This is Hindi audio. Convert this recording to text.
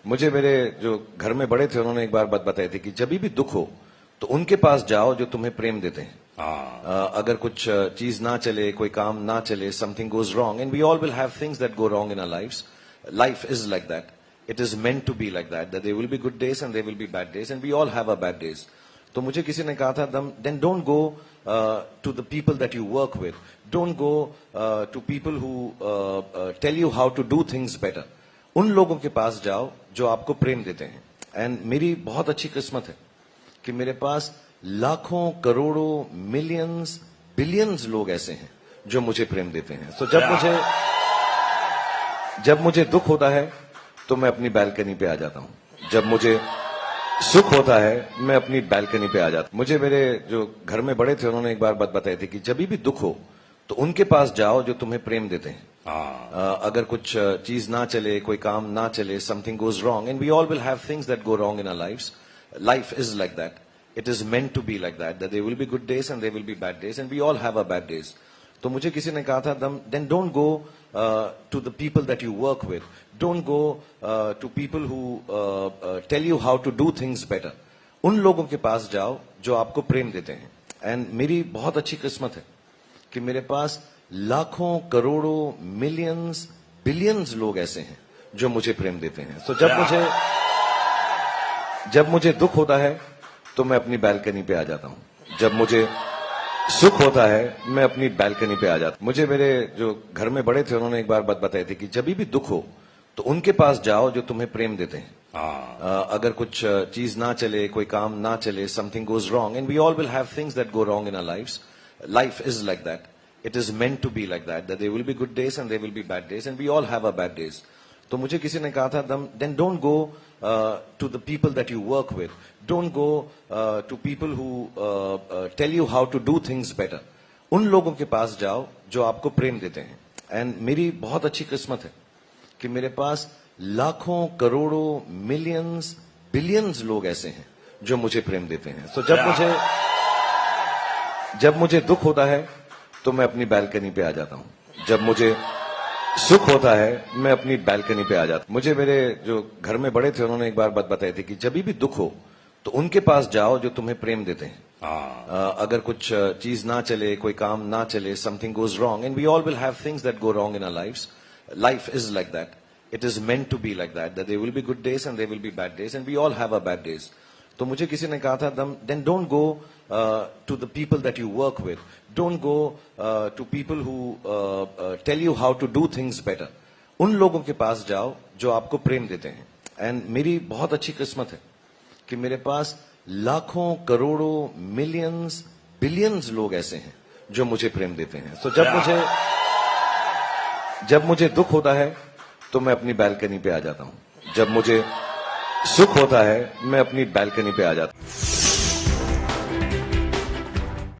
मुझे मेरे जो घर में बड़े थे उन्होंने एक बार बात बताई थी कि जब भी दुख हो तो उनके पास जाओ जो तुम्हें प्रेम देते हैं। अगर कुछ चीज ना चले, कोई काम ना चले, something goes wrong, and we all will have things that go wrong in our lives. Life is like that. It is meant to be like that. That there will be good days and there will be bad days, and we all have our bad days. तो मुझे किसी ने कहा था, then don't go to the people that you work with. Don't go to people who tell you how to do things better. उन लोगों के पास जाओ जो आपको प्रेम देते हैं. एंड मेरी बहुत अच्छी किस्मत है कि मेरे पास लाखों, करोड़ों, मिलियंस, बिलियंस लोग ऐसे हैं जो मुझे प्रेम देते हैं. तो जब मुझे दुख होता है तो मैं अपनी बैल्कनी पे आ जाता हूं. जब मुझे सुख होता है मैं अपनी बैल्कनी पे आ जाता हूं. मुझे मेरे जो घर में बड़े थे उन्होंने एक बार बात बताई थी कि जब भी दुख हो तो उनके पास जाओ जो तुम्हें प्रेम देते हैं. अगर कुछ चीज ना चले, कोई काम ना चले, something goes wrong, and we all will have things that go wrong in our lives. Life is like that. It is meant to be like that. That there will be good days and there will be bad days, and we all have our bad days. तो मुझे किसी ने कहा था, then don't go to the people that you work with. Don't go to people who tell you how to do things better. उन लोगों के पास जाओ जो आपको प्रेम देते हैं. एंड मेरी बहुत अच्छी किस्मत है कि मेरे पास लाखों, करोड़ों, मिलियंस, बिलियंस लोग ऐसे हैं जो मुझे प्रेम देते हैं. तो जब मुझे दुख होता है तो मैं अपनी बैल्कनी पे आ जाता हूं. जब मुझे सुख होता है मैं अपनी बैल्कनी पे आ जाता हूं. मुझे मेरे जो घर में बड़े थे उन्होंने एक बार बात बताई थी कि जब भी दुख हो तो उनके पास जाओ जो तुम्हें प्रेम देते हैं. अगर कुछ चीज ना चले, कोई काम ना चले, something goes wrong, and we all will have things that go wrong in our lives. Life is like that. It is meant to be like that. That there will be good days and there will be bad days, and we all have our bad days. तो मुझे किसी ने कहा था, then don't go to the people that you work with. Don't go to people who tell you how to do things better. उन लोगों के पास जाओ जो आपको प्रेम देते हैं. एंड मेरी बहुत अच्छी किस्मत है कि मेरे पास लाखों, करोड़ों, मिलियंस, बिलियंस लोग ऐसे हैं जो मुझे प्रेम देते हैं. तो जब मुझे दुख होता है तो मैं अपनी बैल्कनी पे आ जाता हूं. जब मुझे सुख होता है मैं अपनी बैल्कनी पे आ जाता हूं. मुझे मेरे जो घर में बड़े थे उन्होंने एक बार बात बताई थी कि जब भी दुख हो तो उनके पास जाओ जो तुम्हें प्रेम देते हैं. अगर कुछ चीज ना चले, कोई काम ना चले, something goes wrong, and we all will have things that go wrong in our lives. Life is like that. It is meant to be like that. That there will be good days and there will be bad days, and we all have our bad days. तो मुझे किसी ने कहा था, then don't go to the people that you work with. Don't go to people who tell you how to do things better. उन लोगों के पास जाओ जो आपको प्रेम देते हैं. एंड मेरी बहुत अच्छी किस्मत है कि मेरे पास लाखों, करोड़ों, मिलियंस, बिलियंस लोग ऐसे हैं जो मुझे प्रेम देते हैं. तो जब मुझे दुख होता है तो मैं अपनी बैल्कनी पे आ जाता हूं. जब मुझे सुख होता है मैं अपनी बैल्कनी पे आ जाता हूं.